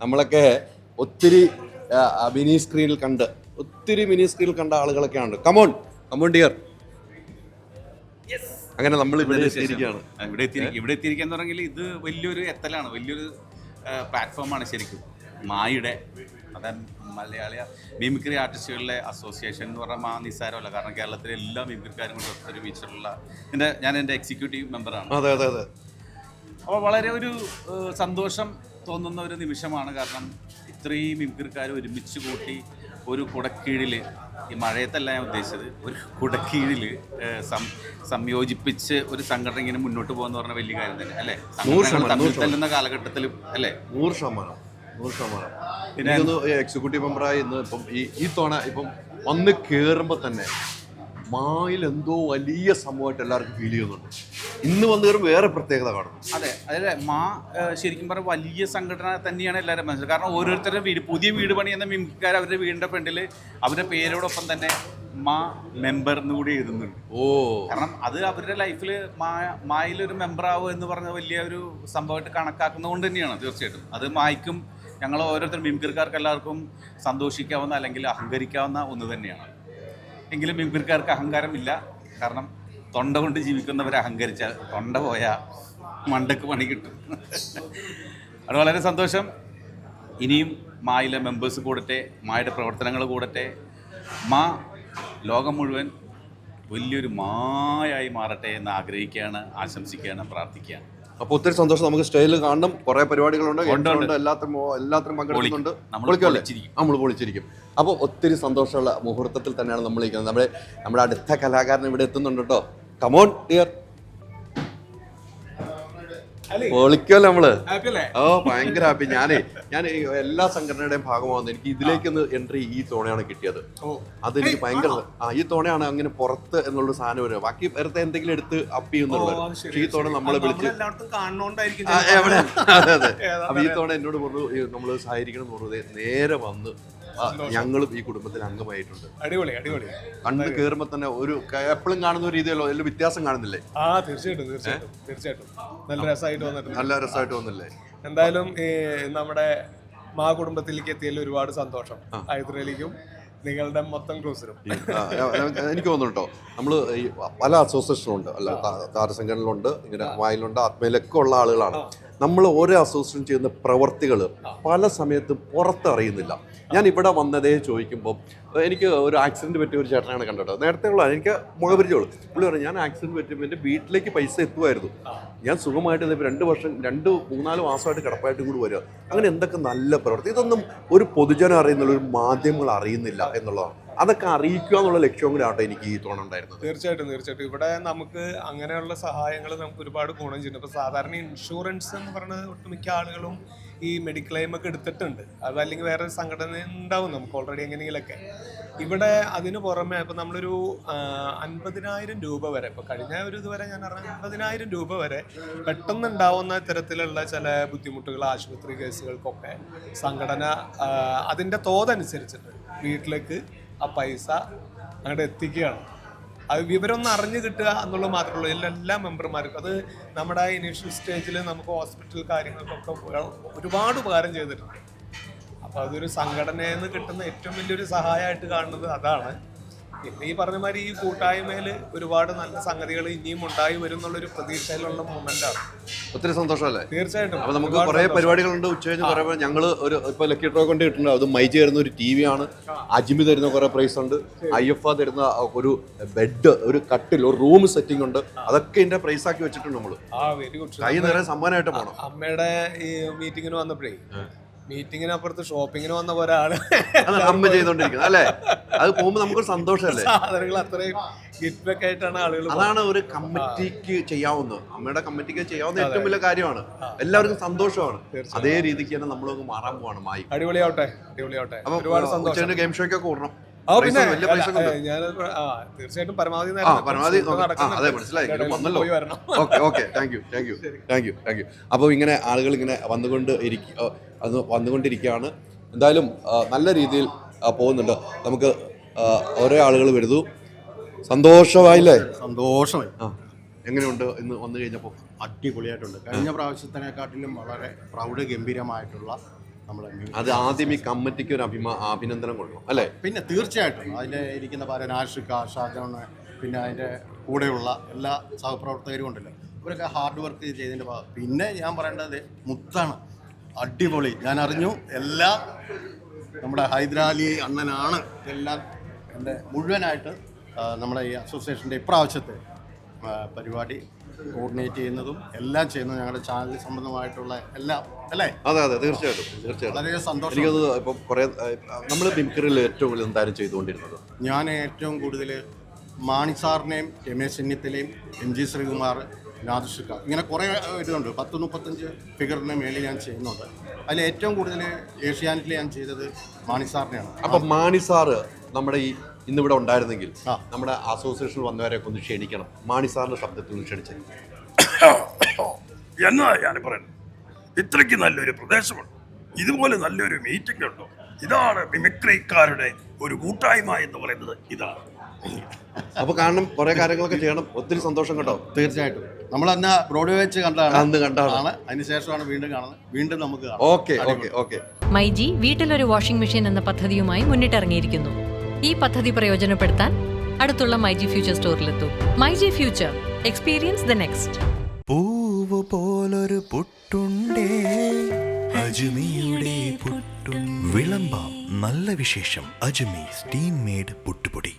നമ്മളൊക്കെ ഒത്തിരി മിനി സ്ക്രീനിൽ കണ്ട ആളുകളൊക്കെയാണ്. Come on dear. അങ്ങനെ നമ്മൾ ഇവിടെ എത്തിയിരിക്കുകയാണ്. ഇവിടെ എത്തിയിരിക്കാന്ന് പറഞ്ഞെങ്കിൽ ഇത് വലിയൊരു എത്തലാണ്, വലിയൊരു പ്ലാറ്റ്ഫോമാണ് ശരിക്കും. മായുടെ അതായത് മലയാളി മിമിക്രി ആർട്ടിസ്റ്റുകളുടെ അസോസിയേഷൻ എന്ന് പറഞ്ഞാൽ നിസ്സാരമല്ല. കാരണം കേരളത്തിലെ എല്ലാ മിമിക്രിക്കാരും കൊണ്ട് ഒത്തൊരുമിച്ചുള്ള ഞാൻ എൻ്റെ എക്സിക്യൂട്ടീവ് മെമ്പറാണ്. അതെ അതെ അതെ. അപ്പോൾ വളരെ ഒരു സന്തോഷം തോന്നുന്ന ഒരു നിമിഷമാണ്. കാരണം ഇത്രയും മിമിക്രിക്കാർ ഒരുമിച്ച് കൂട്ടി ഒരു കുടക്കീഴിൽ, ഈ മഴയത്തല്ല ഞാൻ ഉദ്ദേശിച്ചത്, ഒരു കുടക്കീഴിൽ സംയോജിപ്പിച്ച് ഒരു സംഘടന ഇങ്ങനെ മുന്നോട്ട് പോകുന്ന പറഞ്ഞ വലിയ കാര്യം തന്നെ അല്ലേ? തമ്മിൽ തല്ലുന്ന കാലഘട്ടത്തിലും അല്ലേ? 100%. പിന്നെ എക്സിക്യൂട്ടീവ് മെമ്പറായി ഇന്ന് ഇപ്പം ഈ തവണ ഇപ്പം വന്ന് കയറുമ്പോൾ തന്നെ മായിൽ എന്തോ വലിയ സംഭവമായിട്ട് എല്ലാവർക്കും ഫീൽ ചെയ്യുന്നുണ്ട്. ഇന്ന് വന്ന് കയറുമ്പോൾ വേറെ പ്രത്യേകത കാണുന്നു. അതെ ശരിക്കും പറഞ്ഞാൽ വലിയ സംഘടന തന്നെയാണ് എല്ലാവരും മനസ്സിലാക്കുക. കാരണം ഓരോരുത്തരുടെ വീട്, പുതിയ വീട് പണിയുന്ന മിമിക്രിക്കാർ അവരുടെ വീടിൻ്റെ ഫ്രണ്ടിൽ അവരുടെ പേരോടൊപ്പം തന്നെ മാ മെമ്പർ എന്ന് കൂടി എഴുതുന്നുണ്ട്. കാരണം അത് അവരുടെ ലൈഫിൽ മായിലൊരു മെമ്പറാവുക എന്ന് പറഞ്ഞ വലിയ ഒരു സംഭവമായിട്ട് കണക്കാക്കുന്നത് കൊണ്ട് തന്നെയാണ്. തീർച്ചയായിട്ടും അത് മായ്ക്കും ഞങ്ങൾ ഓരോരുത്തരും മിമിക്രിക്കാർക്ക് എല്ലാവർക്കും സന്തോഷിക്കാവുന്ന അല്ലെങ്കിൽ അഹങ്കരിക്കാവുന്ന ഒന്ന് തന്നെയാണ്. എങ്കിലും മിമിക്രിക്കാർക്ക് അഹങ്കാരമില്ല. കാരണം തൊണ്ട കൊണ്ട് ജീവിക്കുന്നവരെ അഹങ്കരിച്ചാൽ തൊണ്ട പോയാൽ മണ്ടക്ക് പണി കിട്ടും. അത് വളരെ സന്തോഷം. ഇനിയും മായിലെ മെമ്പേഴ്സ് കൂടട്ടെ, മായുടെ പ്രവർത്തനങ്ങൾ കൂടട്ടെ, മാ ലോകം മുഴുവൻ വലിയൊരു മായായി മാറട്ടെ എന്ന് ആഗ്രഹിക്കുകയാണ്, ആശംസിക്കുകയാണ്, പ്രാർത്ഥിക്കുകയാണ്. അപ്പോൾ ഒത്തിരി സന്തോഷം. നമുക്ക് സ്റ്റേജിൽ കാണണം, കുറേ പരിപാടികളുണ്ട്, എല്ലാത്തിനും പങ്കെടുക്കുന്നുണ്ട്. നമ്മൾ പൊളിച്ചിരിക്കും. അപ്പോൾ ഒത്തിരി സന്തോഷമുള്ള മുഹൂർത്തത്തിൽ തന്നെയാണ് നമ്മൾ ഇരിക്കുന്നത്. നമ്മുടെ അടുത്ത കലാകാരൻ ഇവിടെ എത്തുന്നുണ്ട് കേട്ടോ. Come on dear. പൊളിക്കല്ലോ നമ്മള്. ഭയങ്കര ഹാപ്പി. ഞാൻ എല്ലാ സംഘടനയുടെയും ഭാഗമാകുന്നത് എനിക്ക് ഇതിലേക്കൊന്ന് എൻട്രി ഈ തോണയാണ് കിട്ടിയത്. അതെനിക്ക് ഭയങ്കര ഈ തോണയാണ് അങ്ങനെ പുറത്ത് എന്നുള്ള സാധനം വരും. ബാക്കി വെറുതെ എന്തെങ്കിലും എടുത്ത് അപ്പ് ചെയ്യുന്നുള്ളത്. പക്ഷേ ഈ തോണ നമ്മളെ വിളിച്ച് എവിടെ. അതെ അതെ. അപ്പൊ ഈ തോണ എന്നോട് പറഞ്ഞു നമ്മൾ സഹകരിക്കണം എന്ന് പറഞ്ഞത് നേരെ വന്ന് ഞങ്ങളും ഈ കുടുംബത്തിൽ അംഗമായിട്ടുണ്ട്. അടിപൊളി. കണ്ണ് കയറുമ്പോ തന്നെ ഒരു എപ്പോഴും കാണുന്ന ഒരു രീതിയല്ലോ, അതിൽ വ്യത്യാസം കാണുന്നില്ലേ? തീർച്ചയായിട്ടും നല്ല രസമായിട്ട് വന്നില്ലേ? എന്തായാലും നമ്മുടെ മാ കുടുംബത്തിലേക്ക് എത്തിയതിൽ ഒരുപാട് സന്തോഷം. ഹൈദരലിക്കും നിങ്ങളുടെ മൊത്തം ക്രൂസിനും. എനിക്ക് തോന്നുന്നു കേട്ടോ, നമ്മള് പല അസോസിയേഷനുണ്ട്, അല്ല താരസംഘടനകളുണ്ട്, ഇങ്ങനെ മായിലുണ്ട്, ആത്മയിലൊക്കെ ഉള്ള ആളുകളാണ്. നമ്മൾ ഓരോ അസോസിയേഷൻ ചെയ്യുന്ന പ്രവർത്തികൾ പല സമയത്തും പുറത്തറിയുന്നില്ല. ഞാൻ ഇവിടെ വന്നതേ ചോദിക്കുമ്പോൾ എനിക്ക് ഒരു ആക്സിഡൻറ്റ് പറ്റിയ ഒരു ചേട്ടനാണ് കണ്ടത്. നേരത്തെ ഉള്ള എനിക്ക് മുഖപരിചയമുള്ളൂ. പുള്ളി പറഞ്ഞു ഞാൻ ആക്സിഡൻറ്റ് പറ്റുമ്പോൾ എൻ്റെ വീട്ടിലേക്ക് പൈസ എത്തുമായിരുന്നു, ഞാൻ സുഖമായിട്ട് 2-3-4 മാസമായിട്ട് കിടപ്പായിട്ടും കൂടി വരിക. അങ്ങനെ എന്തൊക്കെ നല്ല പ്രവർത്തി. ഇതൊന്നും ഒരു പൊതുജനം അറിയുന്നില്ല, ഒരു മാധ്യമങ്ങൾ അറിയുന്നില്ല എന്നുള്ളതാണ്. അതൊക്കെ അറിയിക്കുക എന്നുള്ള ലക്ഷ്യവും കൂടി ആട്ടെ എനിക്ക് ഈ തോന്നൽ ഉണ്ടായിരുന്നത്. തീർച്ചയായിട്ടും ഇവിടെ നമുക്ക് അങ്ങനെയുള്ള സഹായങ്ങൾ നമുക്ക് ഒരുപാട് ഗുണം ചെയ്യുന്നു. ഇപ്പോൾ സാധാരണ ഇൻഷുറൻസ് എന്ന് പറയുന്നത് ഒട്ടുമിക്ക ആളുകളും ഈ മെഡിക്ലെയിം ഒക്കെ എടുത്തിട്ടുണ്ട്. അതല്ലെങ്കിൽ വേറെ സംഘടന ഉണ്ടാവും നമുക്ക് ഓൾറെഡി എങ്ങനെയെങ്കിലൊക്കെ. ഇവിടെ അതിന് പുറമെ ഇപ്പം നമ്മളൊരു 50,000 രൂപ വരെ, ഇപ്പോൾ കഴിഞ്ഞ ഒരു ഇതുവരെ ഞാൻ പറഞ്ഞ 50,000 രൂപ വരെ പെട്ടെന്നുണ്ടാവുന്ന തരത്തിലുള്ള ചില ബുദ്ധിമുട്ടുകൾ, ആശുപത്രി കേസുകൾക്കൊക്കെ സംഘടന അതിൻ്റെ തോതനുസരിച്ചിട്ട് വീട്ടിലേക്ക് ആ പൈസ അങ്ങോട്ട് എത്തിക്കുകയാണ്. അത് വിവരമൊന്നും അറിഞ്ഞു കിട്ടുക എന്നുള്ളത് മാത്രമേ ഉള്ളൂ എല്ലാ മെമ്പർമാർക്കും. അത് നമ്മുടെ ഇനീഷ്യൽ സ്റ്റേജിൽ നമുക്ക് ഹോസ്പിറ്റൽ കാര്യങ്ങൾക്കൊക്കെ ഒരുപാട് ഉപകാരം ചെയ്തിട്ടുണ്ട്. അപ്പോൾ അതൊരു സംഘടനയിൽ നിന്ന് കിട്ടുന്ന ഏറ്റവും വലിയൊരു സഹായമായിട്ട് കാണുന്നത് അതാണ്. പിന്നെ ഈ പറഞ്ഞ മാതിരി ഈ കൂട്ടായ്മയിൽ ഒരുപാട് നല്ല സംഗതികൾ ഇനിയും ഉണ്ടായി വരും എന്നുള്ളൊരു പ്രതീക്ഷയിലുള്ള മൂമെന്റാണ്. ഒത്തിരി സന്തോഷമല്ലേ? തീർച്ചയായിട്ടും. അപ്പോൾ നമുക്ക് കുറേ പരിപാടികളുണ്ട്. ഉച്ചകഴിഞ്ഞ് പറയുമ്പോൾ ഞങ്ങൾ ഇപ്പോൾ ലക്കി ഡ്രോ കൊണ്ട് കിട്ടുന്നുണ്ട്. അത് മൈജി തരുന്ന ഒരു TV ആണ്, അജ്മി തരുന്ന കുറേ പ്രൈസ് ഉണ്ട്, IFA തരുന്ന ഒരു ബെഡ്, ഒരു കട്ടിൽ, ഒരു റൂം സെറ്റിംഗ് ഉണ്ട്. അതൊക്കെ ഇതിന്റെ പ്രൈസ് ആക്കി വെച്ചിട്ടുണ്ട്. നമ്മൾ വെരി ഗുഡ്. കൈ നിറയെ സമ്മാനമായിട്ട് പോകണം. അമ്മയുടെ ഈ മീറ്റിങ്ങിന് വന്നപ്പോഴേ, മീറ്റിങ്ങിനപ്പുറത്ത് ഷോപ്പിങ്ങിന് വന്ന ഒരാള് അമ്മ ചെയ്തോണ്ടിരിക്കുന്നത് അല്ലേ? അത് പോകുമ്പോൾ നമുക്കൊരു സന്തോഷമല്ലേ? സാധനങ്ങൾ അത്രയും ഗിഫ്റ്റ് ഒക്കെ ആയിട്ടാണ് ആളുകൾ. അതാണ് ഒരു കമ്മിറ്റിക്ക് ചെയ്യാവുന്നത്, അമ്മയുടെ കമ്മിറ്റിക്ക് ചെയ്യാവുന്ന ഏറ്റവും വലിയ കാര്യമാണ്. എല്ലാവർക്കും സന്തോഷമാണ്. അതേ രീതിക്ക് തന്നെ നമ്മളൊക്കെ മാറാൻ പോവാണ് മായി. അടിപൊളിയാവട്ടെ. ഒരുപാട് സന്തോഷം. ഗെയിം ഷോയ്ക്കൊക്കെ ഓടണം. തീർച്ചയായിട്ടും പരമാവധി അതെ മനസ്സിലായി. Thank you. അപ്പോൾ ഇങ്ങനെ ആളുകൾ ഇങ്ങനെ വന്നുകൊണ്ടിരിക്കുകയാണ്. എന്തായാലും നല്ല രീതിയിൽ പോകുന്നുണ്ട്. നമുക്ക് ഓരോ ആളുകൾ വരുന്നു. സന്തോഷമായില്ലേ? സന്തോഷമായി. എങ്ങനെയുണ്ട് ഇന്ന് വന്നു കഴിഞ്ഞപ്പോൾ? അടിപൊളിയായിട്ടുണ്ട്. കഴിഞ്ഞ പ്രാവശ്യത്തിനെക്കാട്ടിലും വളരെ പ്രൗഢ ഗംഭീരമായിട്ടുള്ള നമ്മളെ അത് ആദ്യം ഈ കമ്മിറ്റിക്ക് ഒരു അഭിനന്ദനം കൊടുക്കണം അല്ലേ? പിന്നെ തീർച്ചയായിട്ടും അതിൻ്റെ ഇരിക്കുന്ന നാഷിക, ഷാജോൺ, പിന്നെ അതിൻ്റെ കൂടെയുള്ള എല്ലാ സഹപ്രവർത്തകരും ഉണ്ടല്ലോ, ഇവരൊക്കെ ഹാർഡ് വർക്ക് ചെയ്തതിൻ്റെ ഭാഗം. പിന്നെ ഞാൻ പറയേണ്ടത് മുത്താണ്, അടിപൊളി. ഞാൻ അറിഞ്ഞു എല്ലാം നമ്മുടെ ഹൈദരാലി അണ്ണനാണ് എല്ലാം എൻ്റെ മുഴുവനായിട്ട് നമ്മുടെ ഈ അസോസിയേഷൻ്റെ ഇപ്രാവശ്യത്തെ പരിപാടി കോർഡിനേറ്റ് ചെയ്യുന്നതും എല്ലാം ചെയ്യുന്നതും ഞങ്ങളുടെ ചാനൽ സംബന്ധമായിട്ടുള്ള എല്ലാം അല്ലേ? അതെ തീർച്ചയായിട്ടും വളരെ സന്തോഷം. എനിക്കത് ഇപ്പം കുറേ നമ്മൾ മിമിക്രിയിൽ ഏറ്റവും കൂടുതൽ എന്തായാലും ചെയ്തുകൊണ്ടിരുന്നത് ഞാൻ ഏറ്റവും കൂടുതൽ മാണി സാറിനെയും രമേശ് ചെന്നിത്തലയും MG ശ്രീകുമാർ, നാദിഷിക, ഇങ്ങനെ കുറേ ഇതുണ്ട്. 10-35 ഫിഗറിന് മേളിൽ ഞാൻ ചെയ്യുന്നുണ്ട്. അതിൽ ഏറ്റവും കൂടുതൽ ഏഷ്യാനെറ്റിൽ ഞാൻ ചെയ്തത് മാണി സാറിനെയാണ്. അപ്പം മാണി സാറ് നമ്മുടെ ഈ ഇന്നിവിടെ ഉണ്ടായിരുന്നെങ്കിൽ നമ്മുടെ അസോസിയേഷനിൽ വന്നവരെയൊക്കെ ഒന്ന് ക്ഷണിക്കണം. മാണി സാറിന്റെ ശബ്ദത്തിൽ ഒന്ന് ക്ഷണിച്ചത് എന്നാ ഞാൻ പറയുന്നത്. ഇത്രയ്ക്ക് നല്ലൊരു പ്രദേശമുണ്ട്, ഇതുപോലെ നല്ലൊരു മീറ്റിംഗ് ഉണ്ടോ? ഇതാണ് മിമിക്രിക്കാരുടെ ഒരു കൂട്ടായ്മ എന്ന് പറയുന്നത്. ഇതാണ്. അപ്പൊ കാരണം കുറെ കാര്യങ്ങളൊക്കെ ചെയ്യണം. ഒത്തിരി സന്തോഷം കേട്ടോ. തീർച്ചയായിട്ടും നമ്മൾ അന്ന് ബ്രോഡ്വേ വെച്ച് കണ്ടാണ്, അതിനുശേഷമാണ് വീണ്ടും കാണുന്നത്. വീണ്ടും നമുക്ക് ഓക്കെ. മൈജി വീട്ടിലൊരു വാഷിംഗ് മെഷീൻ എന്ന പദ്ധതിയുമായി മുന്നിട്ടിറങ്ങിയിരിക്കുന്നു. ഈ പദ്ധതി പ്രയോജനപ്പെടുത്താൻ അടുത്തുള്ള മൈജി ഫ്യൂച്ചർ സ്റ്റോറിലെത്തൂ. MyG future, experience the next. പൂവ് പോലൊരു പുട്ടുണ്ടേ, അജ്മിയുടെ പുട്ടും. വിളമ്പാം നല്ല വിശേഷം. അജ്മി സ്റ്റീം മെയ്ഡ് പുട്ടുപൊടി.